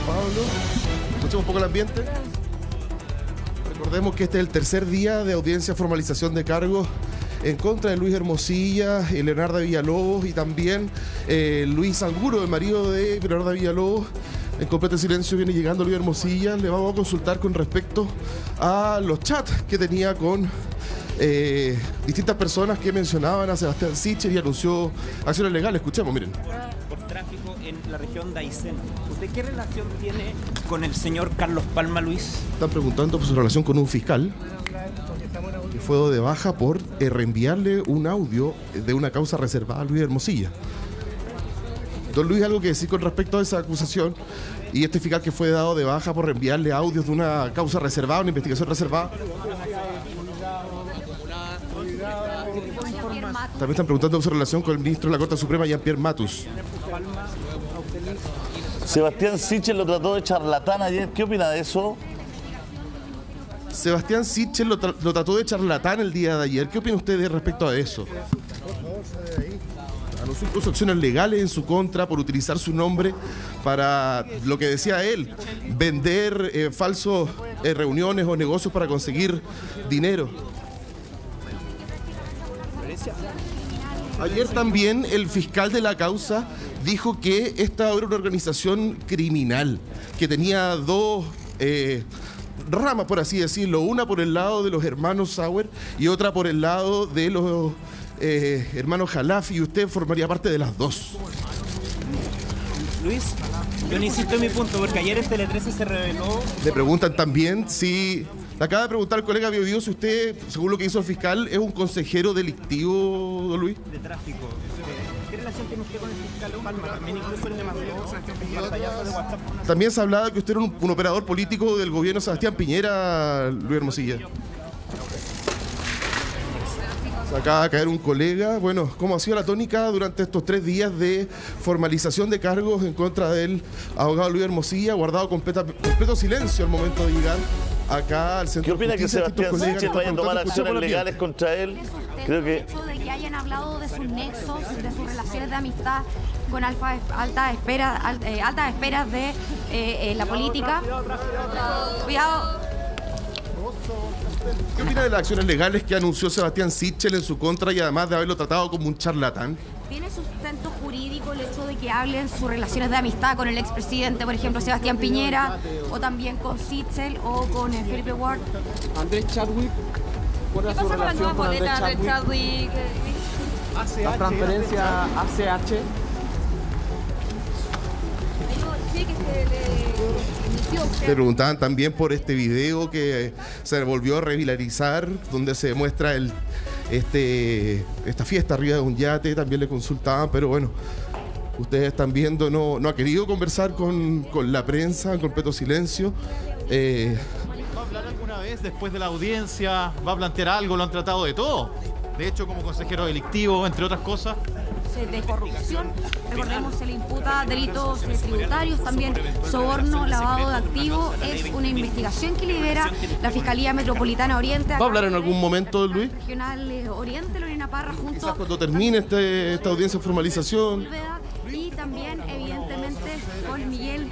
Pablo. Escuchemos un poco el ambiente. Recordemos que este es el tercer día de audiencia de formalización de cargos en contra de Luis Hermosilla, Leonardo Villalobos y también Luis Anguro, el marido de Leonardo Villalobos. En completo silencio viene llegando Luis Hermosilla. Le vamos a consultar con respecto a los chats que tenía con distintas personas que mencionaban a Sebastián Sichel y anunció acciones legales. Escuchemos, miren. Por tráfico en la región de Aysén. ¿Usted qué relación tiene con el señor Carlos Palma, Luis? Están preguntando por su relación con un fiscal que fue dado de baja por reenviarle un audio de una causa reservada a Luis Hermosilla. Don Luis, ¿algo que decir con respecto a esa acusación? Y este fiscal que fue dado de baja por reenviarle audios de una causa reservada, una investigación reservada. También están preguntando por su relación con el ministro de la Corte Suprema, Jean-Pierre Matus. Sebastián Sichel lo trató de charlatán ayer. ¿Qué opina de eso? Sebastián Sichel lo trató de charlatán el día de ayer. ¿Qué opina usted respecto a eso? Anunció incluso acciones legales en su contra por utilizar su nombre para, lo que decía él, vender falsos reuniones o negocios para conseguir dinero. Ayer también el fiscal de la causa dijo que esta era una organización criminal, que tenía dos ramas, por así decirlo, una por el lado de los hermanos Sauer y otra por el lado de los hermanos Jalafi, y usted formaría parte de las dos. Luis, yo no insisto en mi punto, porque ayer en Tele 13 se reveló... Le preguntan también si... Le acaba de preguntar el colega Biobío si usted, según lo que hizo el fiscal, es un consejero delictivo, don Luis. De tráfico. ¿Qué relación tiene usted con el fiscal Palma? También incluso le mandó pantallazo de WhatsApp. También se hablaba que usted era un operador político del gobierno Sebastián Piñera, Luis Hermosilla. Se acaba de caer un colega. Bueno, ¿cómo ha sido la tónica durante estos 3 días de formalización de cargos en contra del abogado Luis Hermosilla? Guardado completo silencio al momento de llegar acá al centro. ¿Qué opina que Sebastián Sichel vaya a tomar acciones legales contra él? Creo que... El hecho de que hayan hablado de sus nexos, de sus relaciones de amistad con altas esferas de la política. Cuidado. ¿Qué opina de las acciones legales que anunció Sebastián Sichel en su contra y además de haberlo tratado como un charlatán? ¿Tiene sustento jurídico el hecho de que hablen sus relaciones de amistad con el expresidente, por ejemplo, Sebastián Piñera, o también con Sichel o con Felipe Ward? Andrés Chadwick, ¿cuál es su relación con Andrés Chadwick? La transferencia ACH. Le preguntaban también por este video que se volvió a revitalizar, donde se muestra esta fiesta arriba de un yate. También le consultaban, pero bueno, ustedes están viendo, no ha querido conversar con la prensa, en completo silencio. ¿Va a hablar alguna vez después de la audiencia? ¿Va a plantear algo? ¿Lo han tratado de todo? De hecho, como consejero delictivo, entre otras cosas. De corrupción, recordemos, se le imputa delitos tributarios, también soborno, lavado de activos. Es una investigación que lidera la Fiscalía Metropolitana Oriente. ¿Va a hablar en algún momento, Luis? Regional Oriente, Lorena Parra, junto... Quizás cuando termine esta audiencia de formalización. Y también, evidentemente, con Miguel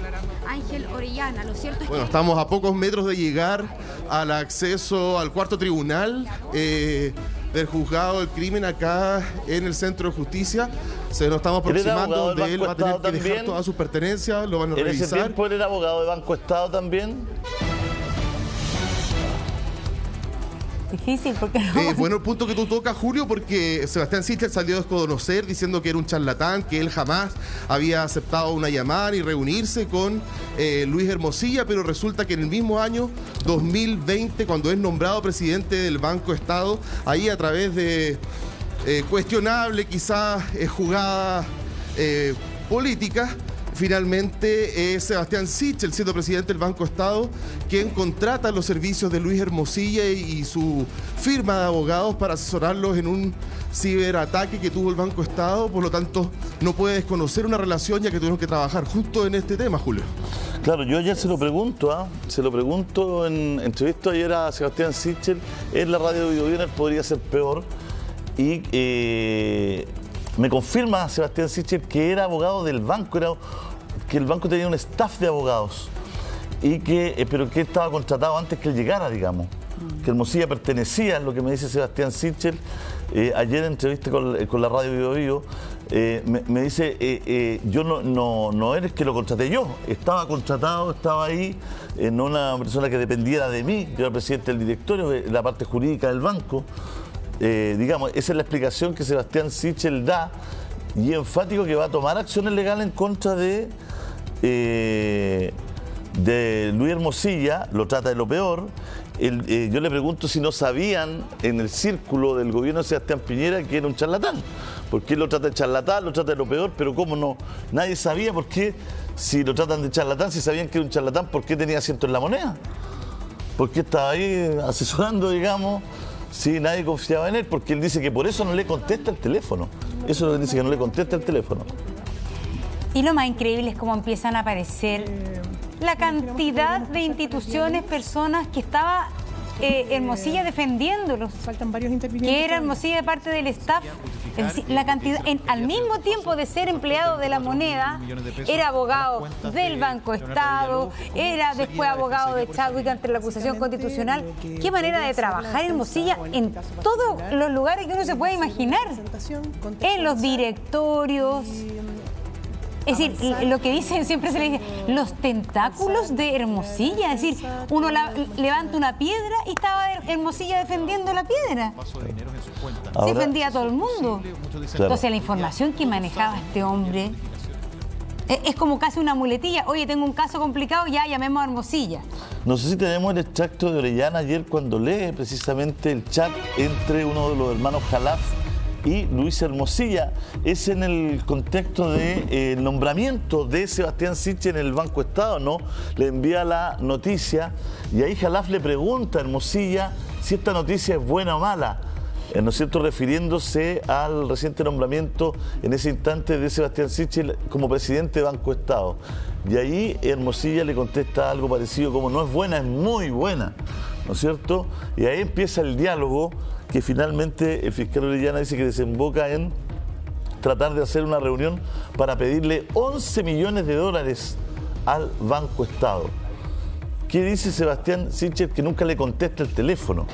Ángel Orellana. Lo cierto es Bueno, que... estamos a pocos metros de llegar al acceso al cuarto tribunal del juzgado del crimen acá en el Centro de Justicia. Se nos estamos aproximando donde él va a tener que dejar todas sus pertenencias, lo van a revisar. ¿En ese tiempo él era abogado de Banco Estado también? Difícil, porque no. Bueno, el punto que tú tocas, Julio, porque Sebastián Sichel salió a desconocer diciendo que era un charlatán, que él jamás había aceptado una llamada ni reunirse con Luis Hermosilla, pero resulta que en el mismo año 2020, cuando es nombrado presidente del Banco Estado, ahí a través de cuestionable quizás jugada política, finalmente es Sebastián Sichel, siendo presidente del Banco Estado, quien contrata los servicios de Luis Hermosilla y su firma de abogados para asesorarlos en un ciberataque que tuvo el Banco Estado. Por lo tanto, no puede desconocer una relación, ya que tuvieron que trabajar justo en este tema, Julio. Claro, yo ayer se lo pregunto en entrevista ayer a Sebastián Sichel en la radio de Biobío, podría ser peor. Y me confirma Sebastián Sichel que era abogado del banco, que el banco tenía un staff de abogados, y pero que estaba contratado antes que él llegara, digamos. Que Hermosilla pertenecía, lo que me dice Sebastián Sichel, ayer en entrevista con la radio Bio Bio, me dice, yo no eres que lo contraté yo, estaba contratado, estaba ahí, no una persona que dependiera de mí, yo era presidente del directorio, la parte jurídica del banco. Digamos, esa es la explicación que Sebastián Sichel da, y enfático que va a tomar acciones legales en contra de Luis Hermosilla, lo trata de lo peor. Yo le pregunto si no sabían en el círculo del gobierno de Sebastián Piñera que era un charlatán, porque él lo trata de charlatán, lo trata de lo peor, pero cómo no, nadie sabía por qué, si lo tratan de charlatán, si sabían que era un charlatán, ¿por qué tenía asiento en La Moneda? ¿Por qué estaba ahí asesorando, digamos? Sí, nadie confiaba en él, porque él dice que por eso no le contesta el teléfono. Eso es lo que dice, que no le contesta el teléfono. Y lo más increíble es cómo empiezan a aparecer la cantidad de instituciones, personas que estaba Hermosilla defendiéndolos. Faltan varios intervinientes. Que era Hermosilla de parte del staff. Es decir, la cantidad, al mismo tiempo de ser empleado de La Moneda, era abogado del Banco Estado, era después abogado de Chadwick ante la acusación constitucional. Qué manera de trabajar Hermosilla en todos los lugares que uno se puede imaginar. En los directorios. Es decir, lo que dicen, siempre se le dice, los tentáculos de Hermosilla. Es decir, uno levanta una piedra y estaba Hermosilla defendiendo la piedra. Se defendía a todo el mundo. Entonces, la información que manejaba este hombre es como casi una muletilla. Oye, tengo un caso complicado, ya llamemos a Hermosilla. No sé si tenemos el extracto de Orellana ayer cuando lee precisamente el chat entre uno de los hermanos Jalaf y Luis Hermosilla. Es en el contexto del nombramiento de Sebastián Sichel en el Banco Estado, ¿no? Le envía la noticia y ahí Jalaf le pregunta a Hermosilla si esta noticia es buena o mala, ¿no es cierto?, refiriéndose al reciente nombramiento en ese instante de Sebastián Sichel como presidente de Banco Estado. Y ahí Hermosilla le contesta algo parecido como no es buena, es muy buena, ¿no es cierto? Y ahí empieza el diálogo que finalmente el fiscal Orellana dice que desemboca en tratar de hacer una reunión para pedirle 11 millones de dólares al Banco Estado. ¿Qué dice Sebastián Sichel? Que nunca le contesta el teléfono.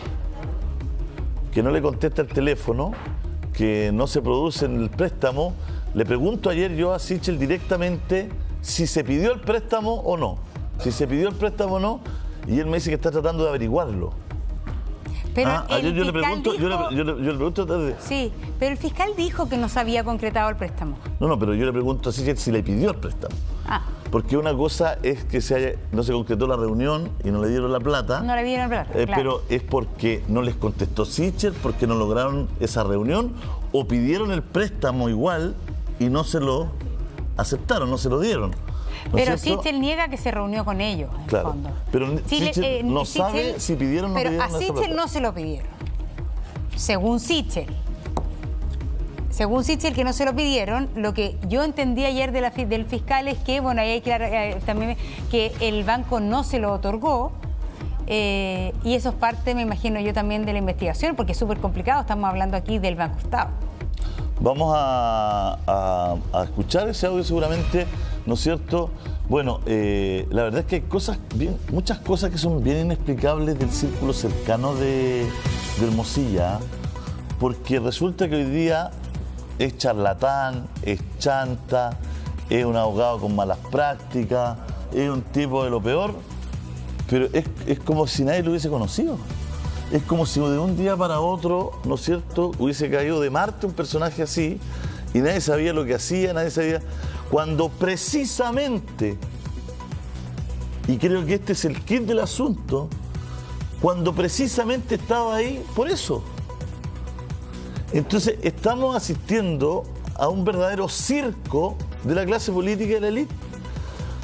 Que no le contesta el teléfono, que no se produce en el préstamo. Le pregunto ayer yo a Sichel directamente si se pidió el préstamo o no. Si se pidió el préstamo o no, y él me dice que está tratando de averiguarlo. Pero ayer yo le pregunto, yo le pregunto. Sí, pero el fiscal dijo que no se había concretado el préstamo. No, pero yo le pregunto a Sichel si le pidió el préstamo. Porque una cosa es que no se concretó la reunión y no le dieron la plata. No le dieron la plata, claro. Pero es porque no les contestó Sichel, porque no lograron esa reunión, o pidieron el préstamo igual y no se lo aceptaron, no se lo dieron. Pero Sichel niega que se reunió con ellos, en el fondo. Pero Sichel no sabe si pidieron o no pidieron. Pero a Sichel no se lo pidieron, según Sichel. Según Sichel, que no se lo pidieron, lo que yo entendí ayer del fiscal es que, bueno, ahí hay que también que el banco no se lo otorgó, y eso es parte, me imagino yo, también de la investigación, porque es súper complicado, estamos hablando aquí del Banco Estado. Vamos a escuchar ese audio seguramente, ¿no es cierto? Bueno, la verdad es que hay muchas cosas que son bien inexplicables del círculo cercano de Hermosilla, porque resulta que hoy día es charlatán, es chanta, es un abogado con malas prácticas, es un tipo de lo peor, pero es como si nadie lo hubiese conocido. Es como si de un día para otro, ¿no es cierto?, hubiese caído de Marte un personaje así y nadie sabía lo que hacía, nadie sabía. Cuando precisamente, y creo que este es el kit del asunto, cuando precisamente estaba ahí por eso. Entonces estamos asistiendo a un verdadero circo de la clase política y de la élite,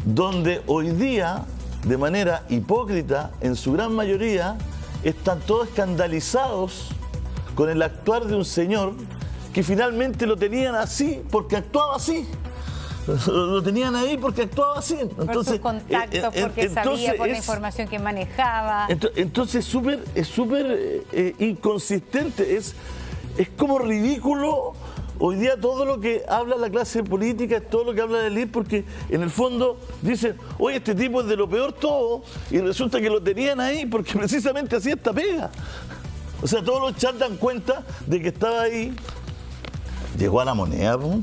donde hoy día, de manera hipócrita, en su gran mayoría, están todos escandalizados con el actuar de un señor que finalmente lo tenían así porque actuaba así. Lo tenían ahí porque actuaba así. Entonces, por sus contactos, porque sabía por la información que manejaba. Entonces es súper inconsistente. Es como ridículo hoy día todo lo que habla la clase política es todo lo que habla de élite, porque en el fondo dicen, oye, este tipo es de lo peor todo, y resulta que lo tenían ahí porque precisamente hacía esta pega. O sea, todos los chats dan cuenta de que estaba ahí. Llegó a La Moneda, ¿no?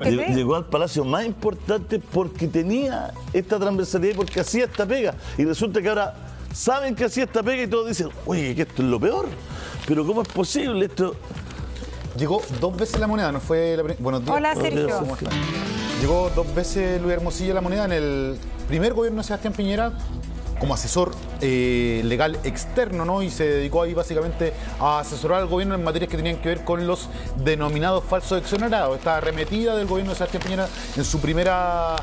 Llegó al palacio más importante porque tenía esta transversalidad y porque hacía esta pega. Y resulta que ahora saben que hacía esta pega y todos dicen, oye, que esto es lo peor. Pero ¿cómo es posible esto? Llegó 2 veces La Moneda, no fue la Buenos días. Hola, Sergio. Llegó 2 veces Luis Hermosilla a La Moneda en el primer gobierno de Sebastián Piñera como asesor legal externo, ¿no? Y se dedicó ahí básicamente a asesorar al gobierno en materias que tenían que ver con los denominados falsos exonerados. Esta arremetida del gobierno de Sebastián Piñera en su primera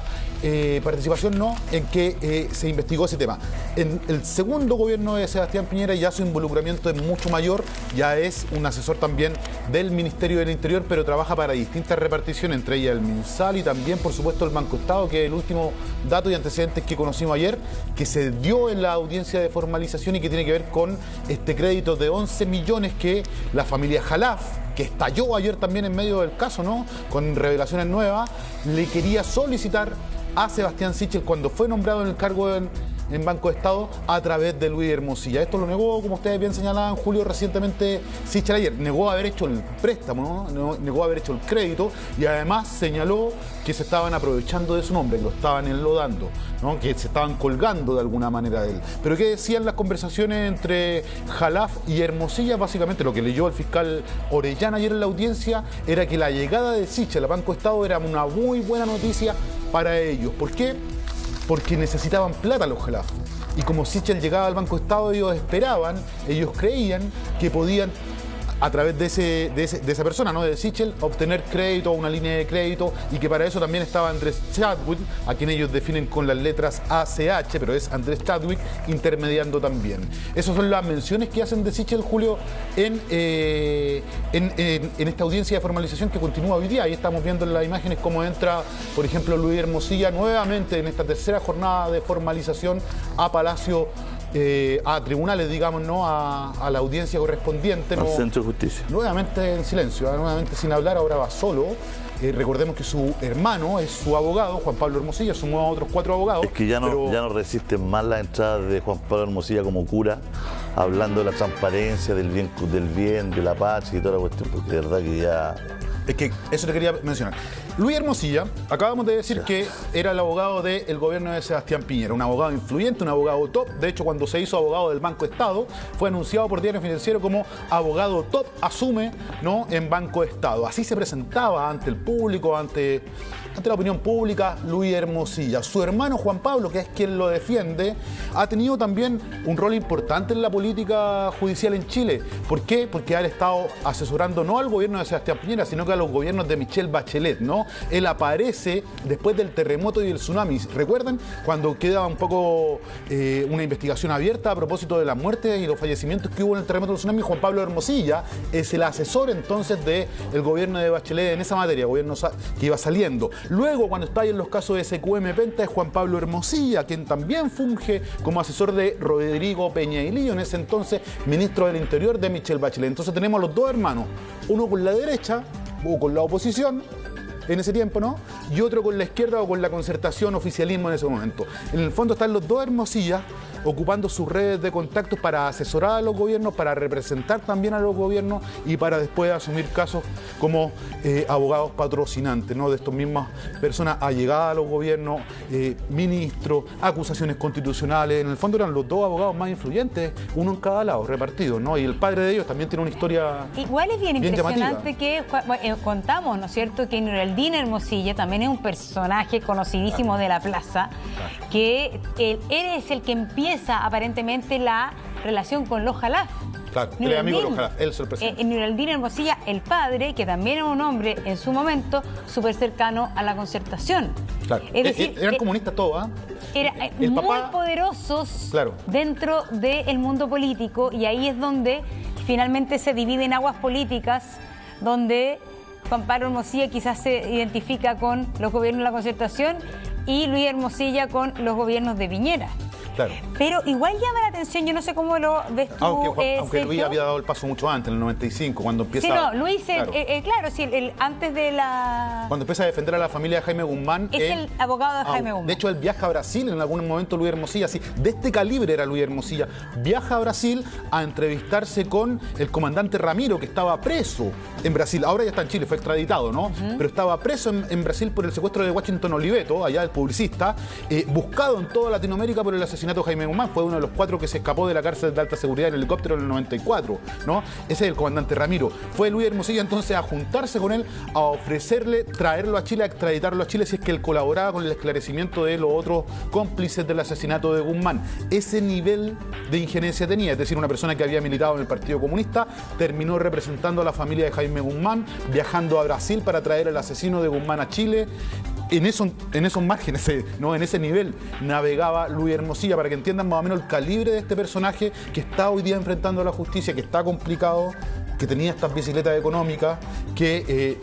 participación, ¿no? En que se investigó ese tema. En el segundo gobierno de Sebastián Piñera ya su involucramiento es mucho mayor, ya es un asesor también del Ministerio del Interior, pero trabaja para distintas reparticiones, entre ellas el MinSal y también, por supuesto, el Banco Estado, que es el último dato y antecedentes que conocimos ayer, que se dio en la audiencia de formalización y que tiene que ver con este crédito de 11 millones que la familia Khalaf, que estalló ayer también en medio del caso, ¿no? Con revelaciones nuevas, le quería solicitar a Sebastián Sichel cuando fue nombrado en el cargo en Banco de Estado a través de Luis Hermosilla. Esto lo negó, como ustedes bien señalaban, Julio, recientemente Sichel ayer. Negó haber hecho el préstamo, ¿no? Negó haber hecho el crédito y además señaló que se estaban aprovechando de su nombre, que lo estaban enlodando, ¿no? Que se estaban colgando de alguna manera de él. Pero ¿qué decían las conversaciones entre Khalaf y Hermosilla? Básicamente lo que leyó el fiscal Orellana ayer en la audiencia era que la llegada de Sichel a Banco de Estado era una muy buena noticia para ellos. ¿Por qué? Porque necesitaban plata los Khalaf. Y como Sichel llegaba al Banco de Estado, ellos esperaban, ellos creían que podían, a través de esa persona, ¿no? De Sichel, obtener crédito, una línea de crédito, y que para eso también estaba Andrés Chadwick, a quien ellos definen con las letras ACH, pero es Andrés Chadwick, intermediando también. Esas son las menciones que hacen de Sichel, Julio, en esta audiencia de formalización que continúa hoy día. Ahí estamos viendo en las imágenes cómo entra, por ejemplo, Luis Hermosilla nuevamente en esta tercera jornada de formalización a Palacio, a tribunales, digamos, ¿no? A la audiencia correspondiente. Al Centro de Justicia. Nuevamente en silencio, nuevamente sin hablar, ahora va solo. Recordemos que su hermano es su abogado, Juan Pablo Hermosilla, sumó a otros 4 abogados. Es que ya no resisten más las entradas de Juan Pablo Hermosilla como cura, hablando de la transparencia, del bien, de la paz y toda la cuestión, porque de verdad que ya... Es que eso te quería mencionar. Luis Hermosilla, acabamos de decir que era el abogado del gobierno de Sebastián Piñera, un abogado influyente, un abogado top. De hecho, cuando se hizo abogado del Banco de Estado, fue anunciado por Diario Financiero como abogado top, asume, ¿no? En Banco de Estado. Así se presentaba ante el público, ante la opinión pública, Luis Hermosilla. Su hermano Juan Pablo, que es quien lo defiende, ha tenido también un rol importante en la política judicial en Chile. ¿Por qué? Porque ha estado asesorando no al gobierno de Sebastián Piñera, sino que a los gobiernos de Michelle Bachelet, ¿no? Él aparece después del terremoto y el tsunami. ¿Recuerdan? Cuando queda un poco una investigación abierta a propósito de las muertes y los fallecimientos que hubo en el terremoto y el tsunami, Juan Pablo Hermosilla es el asesor entonces del gobierno de Bachelet en esa materia, gobierno que iba saliendo. Luego, cuando está ahí en los casos de SQM Penta, es Juan Pablo Hermosilla, quien también funge como asesor de Rodrigo Peñailillo, en ese entonces ministro del Interior de Michelle Bachelet. Entonces tenemos los dos hermanos, uno con la derecha o con la oposición en ese tiempo, ¿no? Y otro con la izquierda o con la concertación, oficialismo en ese momento. En el fondo están los dos Hermosillas ocupando sus redes de contactos para asesorar a los gobiernos, para representar también a los gobiernos y para después asumir casos como abogados patrocinantes, ¿no? De estas mismas personas allegadas a los gobiernos, ministros, acusaciones constitucionales. En el fondo eran los dos abogados más influyentes, uno en cada lado, repartidos, ¿no? Y el padre de ellos también tiene una historia igual es bien impresionante llamativa. Que contamos, ¿no es cierto?, que Nuraldín Hermosilla también es un personaje conocidísimo de la plaza, que él es el que empieza aparentemente la relación con los Khalaf. Claro, él es amigo de los Khalaf, él se lo presenta. Nuraldín Hermosilla, el padre, que también era un hombre en su momento súper cercano a la concertación. Claro. Es decir, eran comunistas todos, ¿ah? Eran muy poderosos, claro, dentro del mundo político, y ahí es donde finalmente se dividen aguas políticas, donde Juan Pablo Hermosilla quizás se identifica con los gobiernos de la concertación y Luis Hermosilla con los gobiernos de Piñera. Claro. Pero igual llama la atención, yo no sé cómo lo ves tú, aunque Luis Sergio. había dado el paso mucho antes, en el 95, cuando empieza... Sí, no, Luis, claro. claro, sí, antes de la... Cuando empieza a defender a la familia de Jaime Guzmán... Es el abogado de Jaime Guzmán. De hecho, él viaja a Brasil en algún momento, Luis Hermosilla, así, de este calibre era Luis Hermosilla. Viaja a Brasil a entrevistarse con el comandante Ramiro, que estaba preso en Brasil. Ahora ya está en Chile, fue extraditado, ¿no? Pero estaba preso en Brasil por el secuestro de Washington Oliveto, allá el publicista, buscado en toda Latinoamérica por el asesinato de Jaime Guzmán. Fue uno de los 4 que se escapó de la cárcel de alta seguridad en helicóptero en el 94, ¿no? Ese es el comandante Ramiro. Fue Luis Hermosilla entonces a juntarse con él, a ofrecerle traerlo a Chile, a extraditarlo a Chile si es que él colaboraba con el esclarecimiento de los otros cómplices del asesinato de Guzmán. Ese nivel de injerencia tenía, es decir, una persona que había militado en el Partido Comunista, terminó representando a la familia de Jaime Guzmán, viajando a Brasil para traer al asesino de Guzmán a Chile. En esos márgenes, ¿no? En ese nivel navegaba Luis Hermosilla, para que entiendan más o menos el calibre de este personaje que está hoy día enfrentando a la justicia, que está complicado, que tenía estas bicicletas económicas, que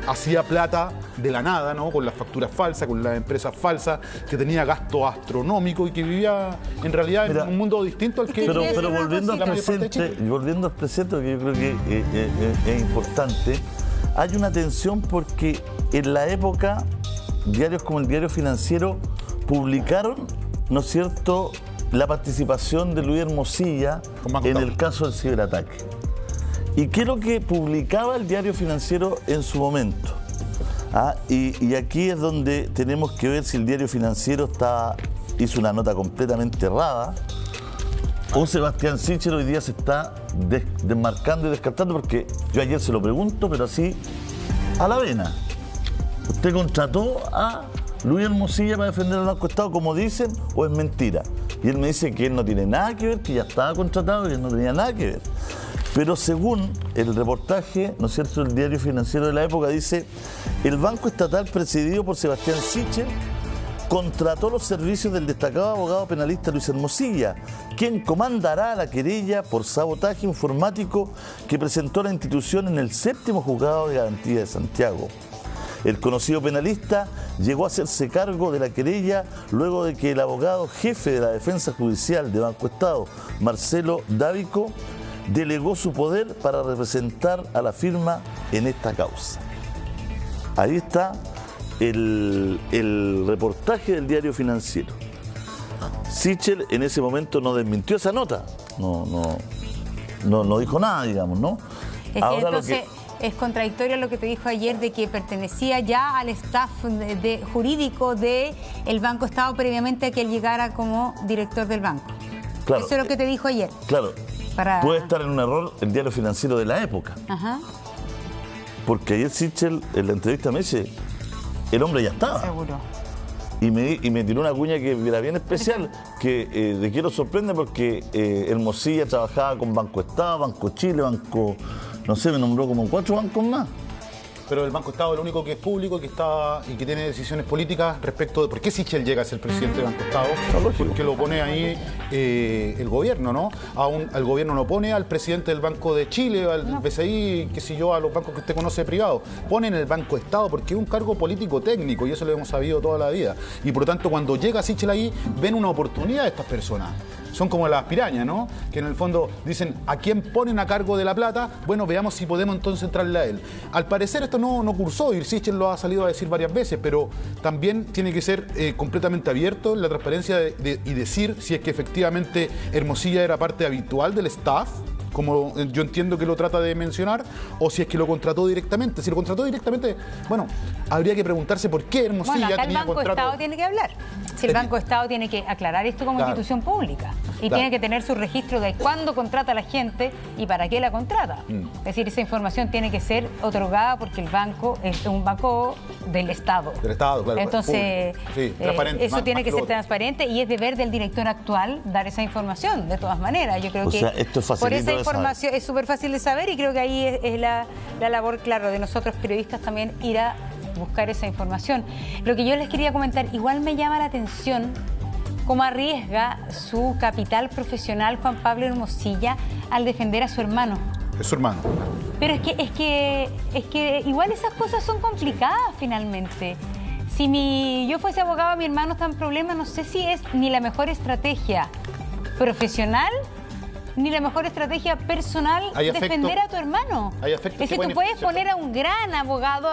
hacía plata de la nada, ¿no? Con las facturas falsas, con las empresas falsas, que tenía gasto astronómico y que vivía en realidad en un mundo distinto al que... Pero volviendo al presente, que yo creo que es importante, hay una tensión porque en la época diarios como el Diario Financiero publicaron, ¿no es cierto?, la participación de Luis Hermosilla en el caso del ciberataque. ¿Y qué es lo que publicaba el Diario Financiero en su momento? Y aquí es donde tenemos que ver si el Diario Financiero hizo una nota completamente errada o Sebastián Sichel hoy día se está desmarcando y descartando, porque yo ayer se lo pregunto, pero así a la vena. ¿Usted contrató a Luis Hermosilla para defender al Banco Estado, como dicen, o es mentira? Y él me dice que él no tiene nada que ver, que ya estaba contratado y que él no tenía nada que ver. Pero según el reportaje, ¿no es cierto?, el Diario Financiero de la época dice: el Banco Estatal presidido por Sebastián Sichel contrató los servicios del destacado abogado penalista Luis Hermosilla, quien comandará la querella por sabotaje informático que presentó la institución en el 7º Juzgado de Garantía de Santiago. El conocido penalista llegó a hacerse cargo de la querella luego de que el abogado jefe de la defensa judicial de Banco Estado, Marcelo Dávico, delegó su poder para representar a la firma en esta causa. Ahí está el reportaje del Diario Financiero. Sichel en ese momento no desmintió esa nota, no dijo nada, digamos, ¿no? Ahora entonces es contradictorio lo que te dijo ayer de que pertenecía ya al staff jurídico del Banco Estado previamente a que él llegara como director del banco. Claro, eso es lo que te dijo ayer. Claro. Puede estar en un error el Diario Financiero de la época. Ajá. Porque ayer Sichel en la entrevista me dice: el hombre ya estaba. Seguro. Y me tiró una cuña que era bien especial, que de quiero sorprende porque Hermosilla trabajaba con Banco Estado, Banco Chile, Banco... No sé, me nombró como 4 bancos más. Pero el Banco Estado es lo único que es público que que tiene decisiones políticas respecto de por qué Sichel llega a ser presidente del Banco Estado. Porque lo pone ahí el gobierno, ¿no? Al gobierno no pone al presidente del Banco de Chile, al BCI, qué sé yo, a los bancos que usted conoce privados. Ponen el Banco Estado porque es un cargo político técnico y eso lo hemos sabido toda la vida. Y por lo tanto, cuando llega Sichel ahí, ven una oportunidad de estas personas. Son como las pirañas, ¿no? Que en el fondo dicen: ¿a quién ponen a cargo de la plata? Bueno, veamos si podemos entonces entrarle a él. Al parecer esto no cursó, y Sichel lo ha salido a decir varias veces, pero también tiene que ser completamente abierto en la transparencia y decir si es que efectivamente Hermosilla era parte habitual del staff, como yo entiendo que lo trata de mencionar, o si es que lo contrató directamente. Si lo contrató directamente, bueno, habría que preguntarse por qué Hermosilla acá tenía el Banco contrato. Estado tiene que hablar. Si el Banco Estado tiene que aclarar esto como institución pública y tiene que tener su registro de cuándo contrata a la gente y para qué la contrata. Es decir, esa información tiene que ser otorgada porque el banco es un banco del Estado. Del Estado, claro. Entonces, sí, transparente, eso tiene que ser transparente y es deber del director actual dar esa información, de todas maneras. Yo creo que esto es por esa información es súper fácil de saber y creo que ahí es la labor, claro, de nosotros periodistas también ir a buscar esa información. Lo que yo les quería comentar, igual me llama la atención cómo arriesga su capital profesional Juan Pablo Hermosilla al defender a su hermano. Es su hermano. Pero es que igual esas cosas son complicadas finalmente. si yo fuese abogado, mi hermano está en problemas, no sé si es ni la mejor estrategia profesional ni la mejor estrategia personal defender a tu hermano. Es decir, tú puedes poner a un gran abogado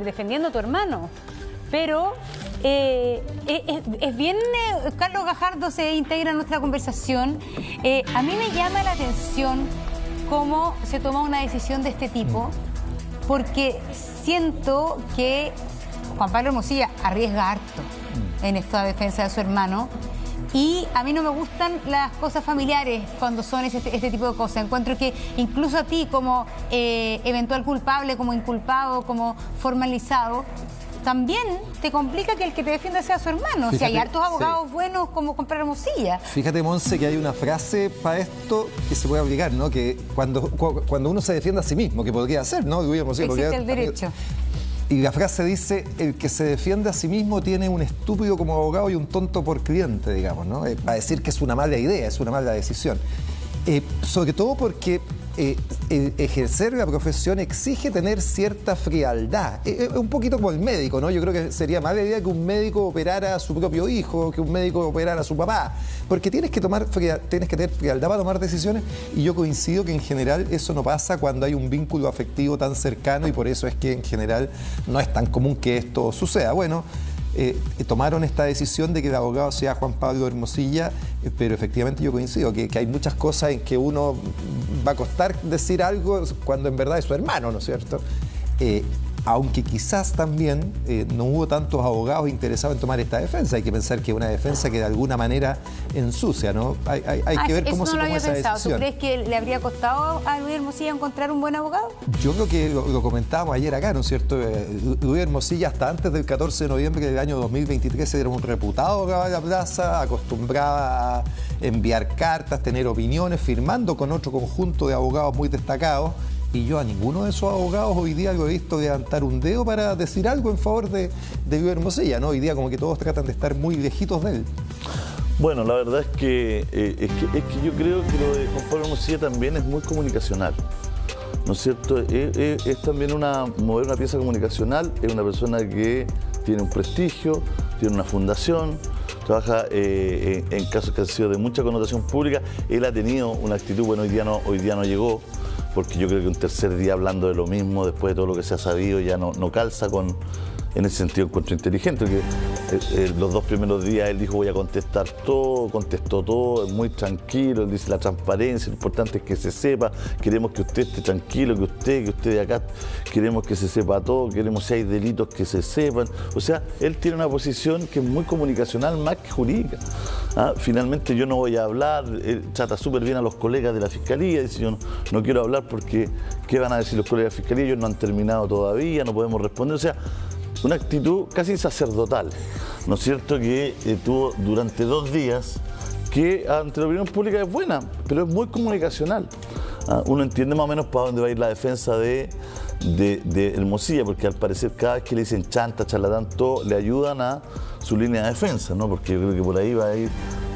defendiendo a tu hermano, pero es bien... Carlos Gajardo se integra en nuestra conversación. A mí me llama la atención cómo se toma una decisión de este tipo, porque siento que Juan Pablo Hermosilla arriesga harto en esta defensa de su hermano. Y a mí no me gustan las cosas familiares cuando son este tipo de cosas. Encuentro que incluso a ti como eventual culpable, como inculpado, como formalizado, también te complica que el que te defienda sea su hermano. Fíjate, o sea, hay hartos abogados buenos como Juan Pablo Hermosilla. Fíjate, Monse, que hay una frase para esto que se puede aplicar, ¿no? Que cuando uno se defiende a sí mismo, que podría hacer, ¿no? Existe el derecho. Y la frase dice, el que se defiende a sí mismo tiene un estúpido como abogado y un tonto por cliente, digamos, ¿no? Para decir que es una mala idea, es una mala decisión. Sobre todo porque ejercer la profesión exige tener cierta frialdad. Un poquito como el médico, ¿no? Yo creo que sería mala idea que un médico operara a su propio hijo, que un médico operara a su papá, porque tienes que tener frialdad para tomar decisiones, y yo coincido que en general eso no pasa cuando hay un vínculo afectivo tan cercano, y por eso es que en general no es tan común que esto suceda. Bueno, tomaron esta decisión de que el abogado sea Juan Pablo Hermosilla, pero efectivamente yo coincido que hay muchas cosas en que uno va a costar decir algo cuando en verdad es su hermano, ¿no es cierto? Aunque quizás también no hubo tantos abogados interesados en tomar esta defensa. Hay que pensar que es una defensa que de alguna manera ensucia, ¿no? Hay que ver cómo se toma esa decisión. ¿Tú crees que le habría costado a Luis Hermosilla encontrar un buen abogado? Yo creo que lo comentábamos ayer acá, ¿no es cierto? Luis Hermosilla hasta antes del 14 de noviembre del año 2023 era un reputado abogado de la plaza, acostumbraba a enviar cartas, tener opiniones, firmando con otro conjunto de abogados muy destacados. Y yo a ninguno de esos abogados hoy día lo he visto levantar un dedo para decir algo en favor de Luis Hermosilla, ¿no? Hoy día como que todos tratan de estar muy lejitos de él. Bueno, la verdad es que yo creo que lo de Juan Pablo Hermosilla también es muy comunicacional, ¿no es cierto? Es también mover una pieza comunicacional, es una persona que tiene un prestigio, tiene una fundación, trabaja en casos que han sido de mucha connotación pública. Él ha tenido una actitud, bueno, hoy día no llegó, porque yo creo que un tercer día hablando de lo mismo, después de todo lo que se ha sabido, ya no calza en ese sentido encuentro inteligente, porque los 2 primeros días él dijo voy a contestar todo, contestó todo, es muy tranquilo, él dice la transparencia, lo importante es que se sepa, queremos que usted esté tranquilo, que usted de acá, queremos que se sepa todo, queremos si hay delitos que se sepan. O sea, él tiene una posición que es muy comunicacional más que jurídica. Finalmente yo no voy a hablar, él trata súper bien a los colegas de la Fiscalía, dice yo no quiero hablar porque ¿qué van a decir los colegas de la Fiscalía? Ellos no han terminado todavía, no podemos responder. O sea, una actitud casi sacerdotal, ¿no es cierto? Que tuvo durante 2 días, que ante la opinión pública es buena, pero es muy comunicacional. Uno entiende más o menos para dónde va a ir la defensa de Hermosilla, porque al parecer cada vez que le dicen chanta, charlatán, todo, le ayudan a su línea de defensa, ¿no? Porque yo creo que por ahí va a ir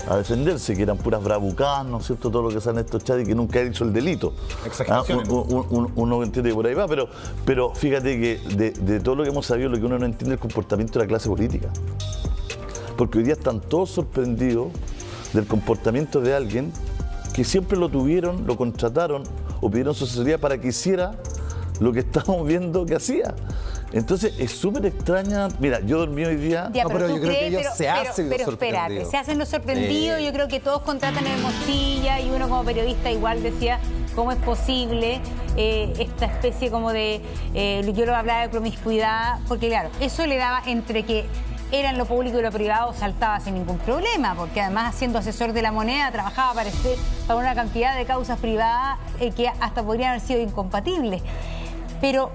a defenderse, que eran puras bravucadas, ¿no es cierto? Todo lo que salen estos chats y que nunca ha hecho el delito. Exageraciones. Uno entiende que por ahí va, pero fíjate que de todo lo que hemos sabido, lo que uno no entiende es el comportamiento de la clase política. Porque hoy día están todos sorprendidos del comportamiento de alguien que siempre lo tuvieron, lo contrataron o pidieron su asesoría para que hiciera lo que estamos viendo que hacía. Entonces es súper extraña. Mira, yo dormí hoy día. Ya, pero yo creo que ellos se hacen los sorprendidos. Espérate, se hacen los sorprendidos. Yo creo que todos contratan a Hermosilla y uno como periodista igual decía cómo es posible esta especie como de, yo lo hablaba de promiscuidad, porque claro, eso le daba entre que era en lo público y lo privado, saltaba sin ningún problema, porque además siendo asesor de la moneda trabajaba para una cantidad de causas privadas que hasta podrían haber sido incompatibles. Pero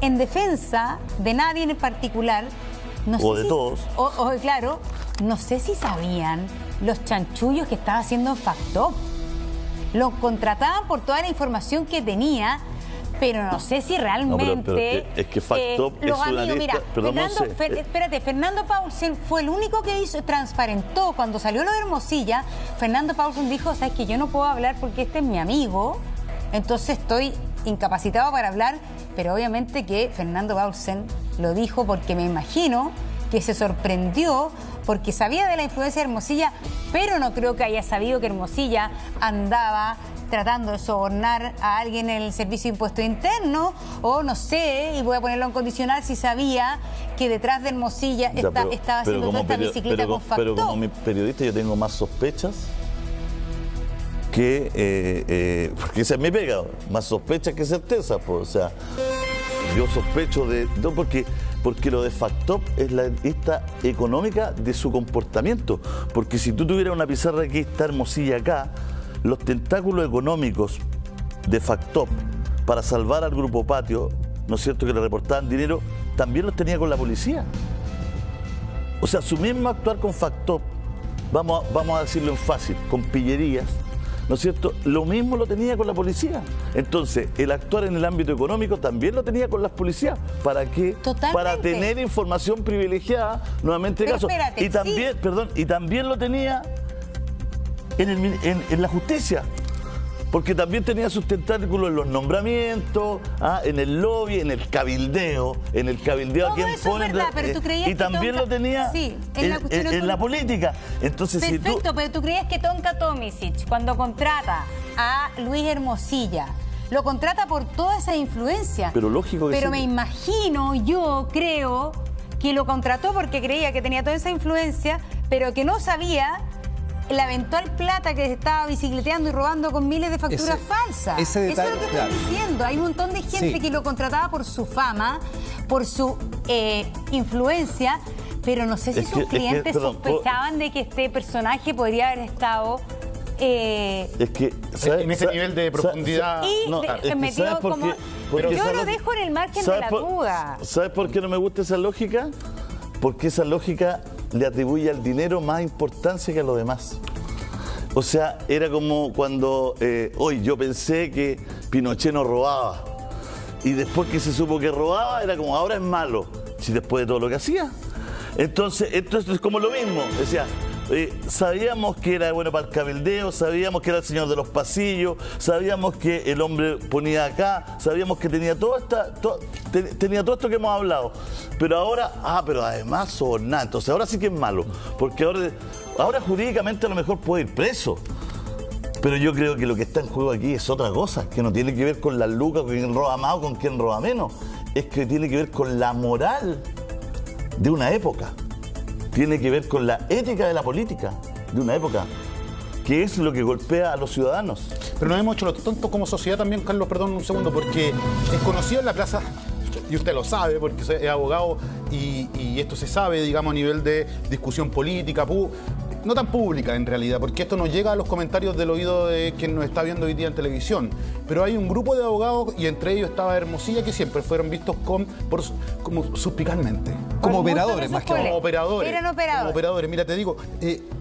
en defensa de nadie en particular, no sé de todos. Claro, no sé si sabían los chanchullos que estaba haciendo en Factop. Lo contrataban por toda la información que tenía, pero no sé si realmente... No, pero es que Factop es una lista... Mira, perdón, Fernando Paulsen fue el único que transparentó cuando salió lo de Hermosilla. Fernando Paulsen dijo, sabes que yo no puedo hablar porque este es mi amigo, entonces estoy incapacitado para hablar, pero obviamente que Fernando Paulsen lo dijo porque me imagino que se sorprendió porque sabía de la influencia de Hermosilla, pero no creo que haya sabido que Hermosilla andaba tratando de sobornar a alguien en el Servicio de Impuesto Interno, o no sé, y voy a ponerlo en condicional, si sabía que detrás de Hermosilla estaba haciendo toda esta bicicleta con Factop. Pero como periodista yo tengo más sospechas que, porque esa es mi pega, más sospechas que certezas, pues, o sea, yo sospecho de, no, porque lo de Factop es la lista económica de su comportamiento, porque si tú tuvieras una pizarra aquí, está Hermosilla acá, los tentáculos económicos de Factop para salvar al Grupo Patio, ¿no es cierto?, que le reportaban dinero, también los tenía con la policía. O sea, su mismo actuar con Factop, vamos a decirlo en fácil, con pillerías, ¿no es cierto?, lo mismo lo tenía con la policía. Entonces, el actuar en el ámbito económico también lo tenía con las policías. ¿Para qué? Totalmente. Para tener información privilegiada, nuevamente Pero caso. espérate, Y también, sí. perdón, y también lo tenía en la justicia, porque también tenía sus tentáculos en los nombramientos, en el lobby, en el cabildeo a quien ponen, pero tú creías y también lo tenía en la política. Entonces, perfecto, pero tú creías que Tonka Tomisic, cuando contrata a Luis Hermosilla, lo contrata por toda esa influencia. Pero lógico que Pero sí. me imagino, yo creo que lo contrató porque creía que tenía toda esa influencia, pero que no sabía la eventual plata que se estaba bicicleteando y robando con miles de facturas falsas. ese detalle, eso es lo que claro. estoy diciendo. Hay un montón de gente que lo contrataba por su fama, por su influencia, pero no sé si sus clientes sospechaban de que este personaje podría haber estado... en ese nivel de profundidad. Metido como... Yo lo dejo en el margen de la duda. ¿Sabes por qué no me gusta esa lógica? Porque esa lógica le atribuye al dinero más importancia que a lo demás. O sea, era como cuando hoy yo pensé que Pinochet no robaba, y después que se supo que robaba, era como ahora es malo, si después de todo lo que hacía. Entonces es como lo mismo, decía, sabíamos que era bueno para el cabildeo, sabíamos que era el señor de los pasillos, sabíamos que el hombre ponía acá, sabíamos que tenía tenía todo esto que hemos hablado. Pero ahora, pero además sobornar, entonces ahora sí que es malo, porque ahora jurídicamente a lo mejor puede ir preso. Pero yo creo que lo que está en juego aquí es otra cosa, que no tiene que ver con las lucas, con quién roba más o con quién roba menos, es que tiene que ver con la moral de una época. Tiene que ver con la ética de la política de una época, que es lo que golpea a los ciudadanos. Pero nos hemos hecho los tontos como sociedad también, Carlos, perdón un segundo, porque es conocido en la plaza, y usted lo sabe porque es abogado, y esto se sabe, digamos, a nivel de discusión política, no tan pública en realidad, porque esto no llega a los comentarios del oído de quien nos está viendo hoy día en televisión. Pero hay un grupo de abogados, y entre ellos estaba Hermosilla, que siempre fueron vistos como suspicazmente. Como operadores, más que como operadores. Eran operadores. Como operadores. Mira, te digo,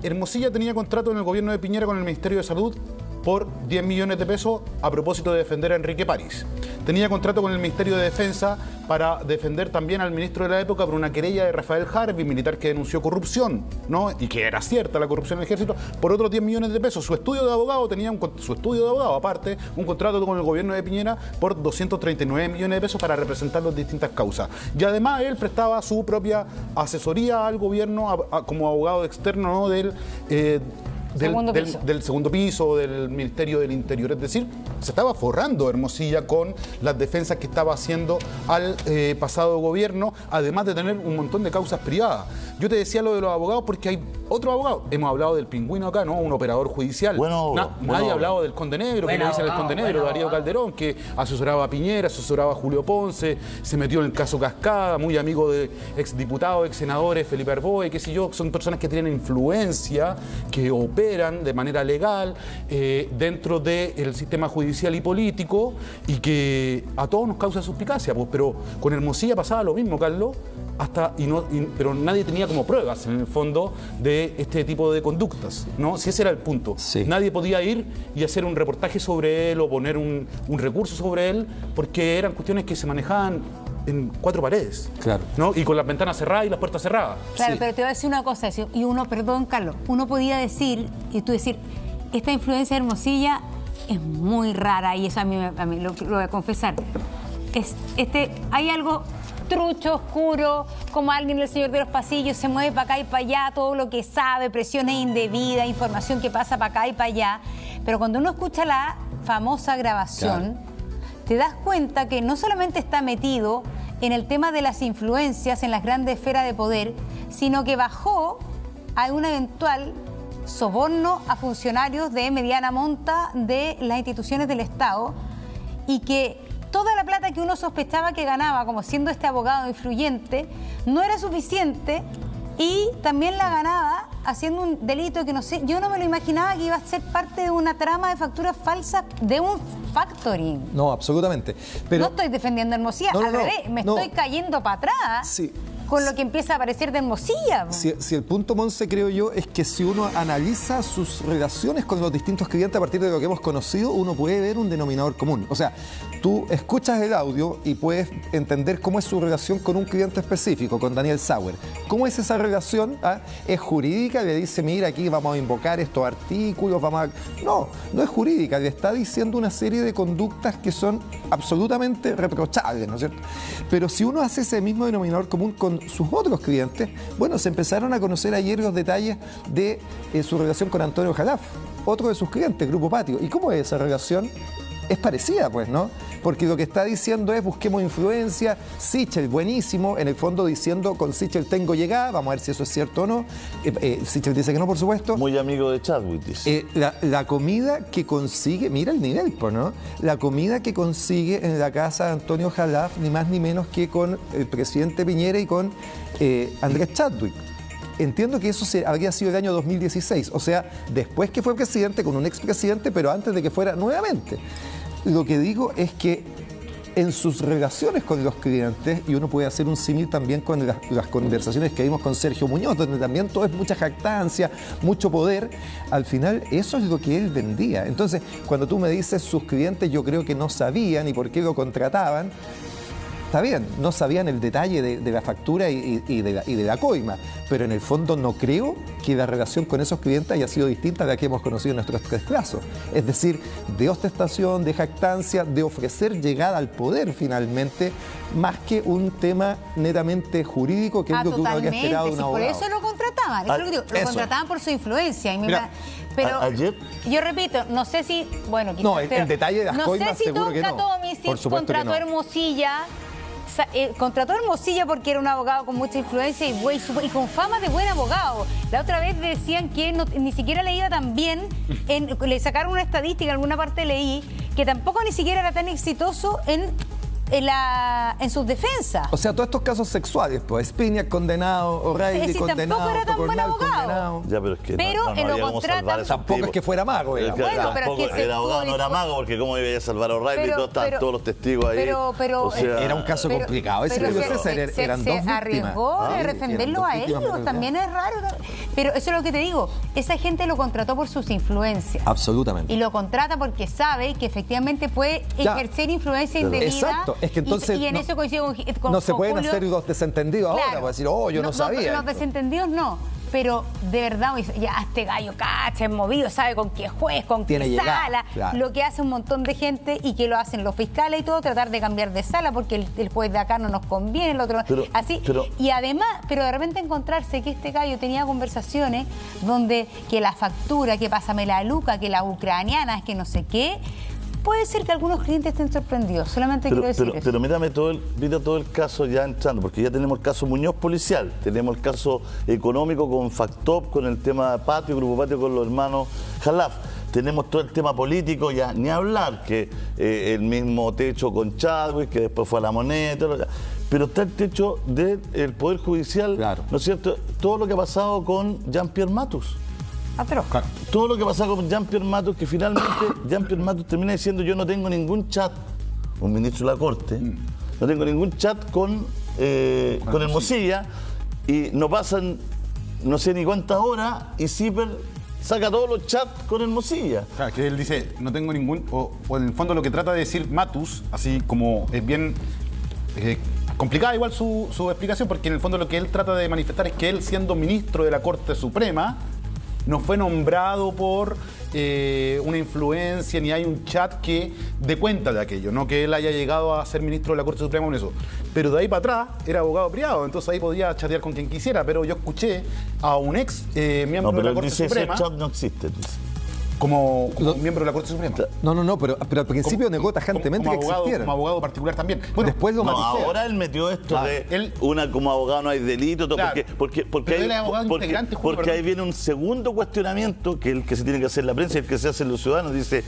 Hermosilla tenía contrato en el gobierno de Piñera con el Ministerio de Salud por 10 millones de pesos a propósito de defender a Enrique París. Tenía contrato con el Ministerio de Defensa para defender también al ministro de la época por una querella de Rafael Harvey, militar que denunció corrupción, ¿no? Y que era cierta la corrupción en el ejército, por otros 10 millones de pesos. Su estudio de abogado aparte, un contrato con el gobierno de Piñera por 239 millones de pesos para representarlo en distintas causas. Y además él prestaba su propia asesoría al gobierno como abogado externo, ¿no?, del segundo piso, del Ministerio del Interior. Es decir, se estaba forrando Hermosilla con las defensas que estaba haciendo al pasado gobierno, además de tener un montón de causas privadas. Yo te decía lo de los abogados porque hay otro abogado. Hemos hablado del Pingüino acá, ¿no? Un operador judicial. Nadie ha hablado del Conde Negro, que le dicen el Conde Negro, Darío Calderón, que asesoraba a Piñera, asesoraba a Julio Ponce, se metió en el caso Cascada, muy amigo de exdiputados, exsenadores, Felipe Arboe, qué sé yo. Son personas que tienen influencia, que operan de manera legal dentro del sistema judicial y político, y que a todos nos causa suspicacia, pues. Pero con Hermosilla pasaba lo mismo, Carlos, pero nadie tenía como pruebas en el fondo de este tipo de conductas, ¿no? Si ese era el punto. Sí. Nadie podía ir y hacer un reportaje sobre él o poner un recurso sobre él, porque eran cuestiones que se manejaban en cuatro paredes, claro, ¿no? Y con las ventanas cerradas y las puertas cerradas. Claro, pero te voy a decir una cosa, y uno, perdón, Carlos, uno podía decir, esta influencia de Hermosilla es muy rara, y eso a mí lo voy a confesar. Hay algo trucho, oscuro, como alguien del Señor de los Pasillos, se mueve para acá y para allá, todo lo que sabe, presiones indebidas, información que pasa para acá y para allá. Pero cuando uno escucha la famosa grabación, te das cuenta que no solamente está metido en el tema de las influencias en las grandes esferas de poder, sino que bajó a un eventual soborno a funcionarios de mediana monta de las instituciones del Estado, y que toda la plata que uno sospechaba que ganaba como siendo este abogado influyente no era suficiente, y también la ganaba haciendo un delito que no sé, yo no me lo imaginaba que iba a ser parte de una trama de facturas falsas de un factoring. No, absolutamente. Pero no estoy defendiendo a Hermosilla, al revés, me estoy cayendo para atrás con lo que empieza a aparecer de Hermosilla. Si el punto, Monse, creo yo, es que si uno analiza sus relaciones con los distintos clientes a partir de lo que hemos conocido, uno puede ver un denominador común. O sea, tú escuchas el audio y puedes entender cómo es su relación con un cliente específico, con Daniel Sauer. ¿Cómo es esa relación? ¿Es jurídica? Le dice, mira, aquí vamos a invocar estos artículos, vamos a... No, no es jurídica, le está diciendo una serie de conductas que son absolutamente reprochables, ¿no es cierto? Pero si uno hace ese mismo denominador común con sus otros clientes, bueno, se empezaron a conocer ayer los detalles de su relación con Antonio Jalaf, otro de sus clientes, Grupo Patio. ¿Y cómo es esa relación? Es parecida, pues, ¿no? Porque lo que está diciendo es busquemos influencia, Sichel, buenísimo, en el fondo diciendo con Sichel tengo llegada, vamos a ver si eso es cierto o no. Sichel dice que no, por supuesto. Muy amigo de Chadwick, dice. La comida que consigue, mira el nivel, pues, ¿no? La comida que consigue en la casa de Antonio Jalaf, ni más ni menos que con el presidente Piñera y con Andrés Chadwick. Entiendo que eso habría sido el año 2016, o sea, después que fue presidente con un expresidente, pero antes de que fuera nuevamente. Lo que digo es que en sus relaciones con los clientes, y uno puede hacer un símil también con las conversaciones que vimos con Sergio Muñoz, donde también todo es mucha jactancia, mucho poder, al final eso es lo que él vendía. Entonces, cuando tú me dices sus clientes, yo creo que no sabían y por qué lo contrataban. Está bien, no sabían el detalle de la factura y de la coima, pero en el fondo no creo que la relación con esos clientes haya sido distinta a la que hemos conocido en nuestros 3 casos. Es decir, de ostentación, de jactancia, de ofrecer llegada al poder finalmente, más que un tema netamente jurídico, que es lo que uno habría esperado de un abogado. Por eso lo contrataban, eso es lo que digo, lo contrataban por su influencia. Pero ayer, yo repito, no sé si, bueno, quizás, no, el detalle de las coimas no sé si seguro que no. Por supuesto contrató a Hermosilla. Contrató a Hermosilla porque era un abogado con mucha influencia y con fama de buen abogado. La otra vez decían que ni siquiera le iba tan bien, le sacaron una estadística, en alguna parte leí, que tampoco ni siquiera era tan exitoso en sus defensas. O sea, todos estos casos sexuales, pues, Spinac condenado, O'Reilly condenado, tampoco era tan buen abogado. Condenado. Ya, pero es que no lo contratan. Tampoco es que fuera mago. Bueno, pero es que el abogado no era mago, porque cómo iba a salvar a O'Reilly, todos los testigos ahí. Pero era un caso complicado. Ese eran dos víctimas. Se arriesgó de defenderlo a ellos, también es raro. Pero eso es lo que te digo, esa gente lo contrató por sus influencias. Absolutamente. Y lo contrata porque sabe que efectivamente puede ejercer influencia indebida. Exacto. Es que entonces y en eso coincido con no se pueden Julio, hacer los desentendidos ahora, para decir, yo no sabía. Los desentendidos no, pero de verdad, ya este gallo cacha, es movido, sabe con qué juez, con qué sala, lo que hace un montón de gente y que lo hacen los fiscales y todo, tratar de cambiar de sala porque el juez de acá no nos conviene, el otro así. Y además, pero de repente encontrarse que este gallo tenía conversaciones donde que la factura, que pásame la luca, que la ucraniana, que no sé qué. Puede ser que algunos clientes estén sorprendidos, solamente quiero decir eso. Pero mira todo el caso ya entrando, porque ya tenemos el caso Muñoz policial, tenemos el caso económico con Factop, con el tema Patio, Grupo Patio con los hermanos Jalaf. Tenemos todo el tema político, ya ni hablar, que el mismo techo con Chadwick, que después fue a La Moneda, pero está el techo del Poder Judicial, ¿no es cierto? Todo lo que ha pasado con Jean-Pierre Matus. Claro. Todo lo que pasa con Jean-Pierre Matus, que finalmente Jean-Pierre Matus termina diciendo yo no tengo ningún chat, un ministro de la Corte, no tengo ningún chat con Hermosilla, y no pasan no sé ni cuántas horas y Zipper saca todos los chats con Hermosilla. Claro, que él dice no tengo ningún, o en el fondo lo que trata de decir Matus, así como es bien complicada igual su explicación, porque en el fondo lo que él trata de manifestar es que él, siendo ministro de la Corte Suprema, no fue nombrado por una influencia ni hay un chat que dé cuenta de aquello, no que él haya llegado a ser ministro de la Corte Suprema con eso. Pero de ahí para atrás era abogado privado, entonces ahí podía chatear con quien quisiera, pero yo escuché a un ex miembro de la Corte Suprema. Ese chat no existe, dice. Como miembro de la Corte Suprema. No, pero al principio negó tajantemente que existiera. Como abogado particular también. Bueno, después lo matizó. Ahora él metió esto como abogado no hay delito, todo, claro, porque ahí viene un segundo cuestionamiento que el que se tiene que hacer la prensa y el que se hace los ciudadanos. Dice,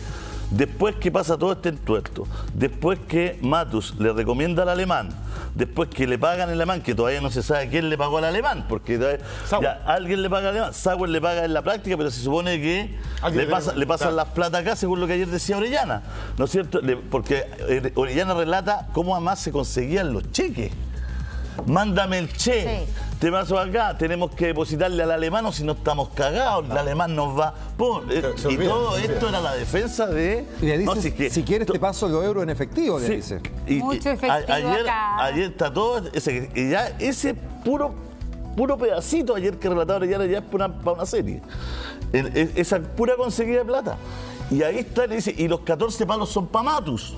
después que pasa todo este entuerto, después que Matus le recomienda al alemán, después que le pagan el alemán, que todavía no se sabe quién le pagó al alemán, porque ya alguien le paga al alemán, Sauer le paga en la práctica, pero se supone que le pasan las plata acá, según lo que ayer decía Orellana, ¿no es cierto? Porque Orellana relata cómo además se conseguían los cheques. Mándame el che, te paso acá, tenemos que depositarle al alemán o si no estamos cagados, el alemán nos va. Y todo esto era la defensa de. Y le dice, si quieres te paso los euros en efectivo, le dice. Mucho efectivo acá. Ayer está todo, ese puro pedacito ayer que relataba ya es para una serie. Esa pura conseguida de plata. Y ahí está, le dice, y los 14 palos son para Matus.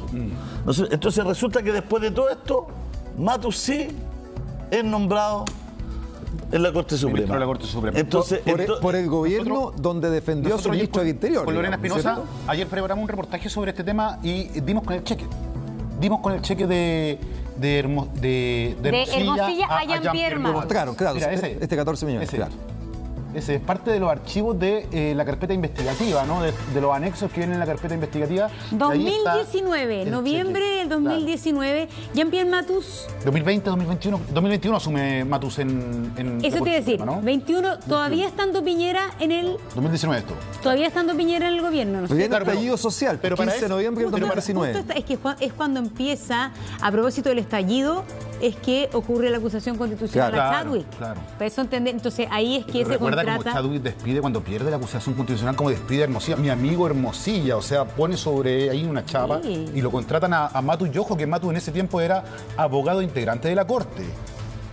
Entonces resulta que después de todo esto, Matus sí es nombrado en la Corte Suprema. De la Corte Suprema. Entonces, por el gobierno donde defendió a su ministro del Interior. Con Lorena Espinosa, ayer preparamos un reportaje sobre este tema y dimos con el cheque. Dimos con el cheque de Hermosilla a Jean-Pierre Matus. Mostraron, claro, mira, este 14 millones, claro. Ese es parte de los archivos de la carpeta investigativa, ¿no? De los anexos que vienen en la carpeta investigativa. 2019, noviembre del 2019, Jean-Pierre Matus. 2020, 2021 asume Matus en eso te iba a decir, ¿no? 21, todavía estando Piñera en el... 2019 esto. Todavía estando Piñera en el gobierno, ¿no? Viene el estallido social, pero 15 de noviembre del 2019. Es que es cuando empieza, a propósito del estallido, es que ocurre la acusación constitucional a Chadwick. Claro. Para eso entender, entonces ahí es que se contrata. Como Chadwick despide cuando pierde la acusación constitucional, como despide a Hermosilla, mi amigo Hermosilla, o sea, pone sobre ahí una chapa y lo contratan a Matus Yojo, que Matus en ese tiempo era abogado integrante de la Corte.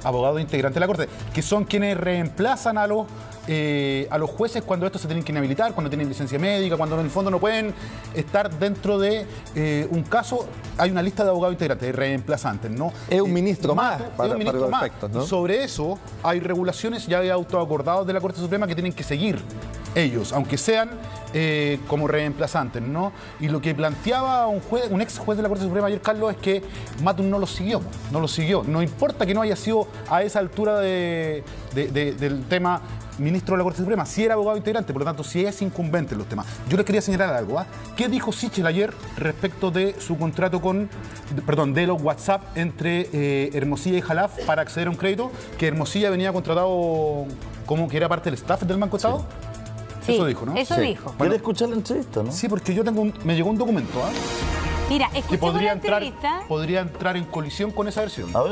Abogado integrante de la Corte, que son quienes reemplazan a los jueces cuando estos se tienen que inhabilitar, cuando tienen licencia médica, cuando en el fondo no pueden estar dentro de un caso. Hay una lista de abogados integrantes, de reemplazantes, ¿no? Es un ministro más, es un ministro más. Efectos, ¿no? Sobre eso hay regulaciones ya autoacordados de la Corte Suprema que tienen que seguir ellos, aunque sean como reemplazantes, ¿no? Y lo que planteaba un ex juez de la Corte Suprema ayer, Carlos, es que Matus no lo siguió. No importa que no haya sido a esa altura del tema ministro de la Corte Suprema, si era abogado integrante, por lo tanto, si es incumbente en los temas. Yo les quería señalar algo, ¿Qué dijo Sichel ayer respecto de su contrato de los WhatsApp entre Hermosilla y Jalaf para acceder a un crédito? Que Hermosilla venía contratado como que era parte del staff del Banco Estado. Sí, eso dijo, ¿no? Eso dijo. ¿Quieres escuchar la entrevista, no? Sí, porque yo me llegó un documento, Mira, que podría entrar en colisión con esa versión.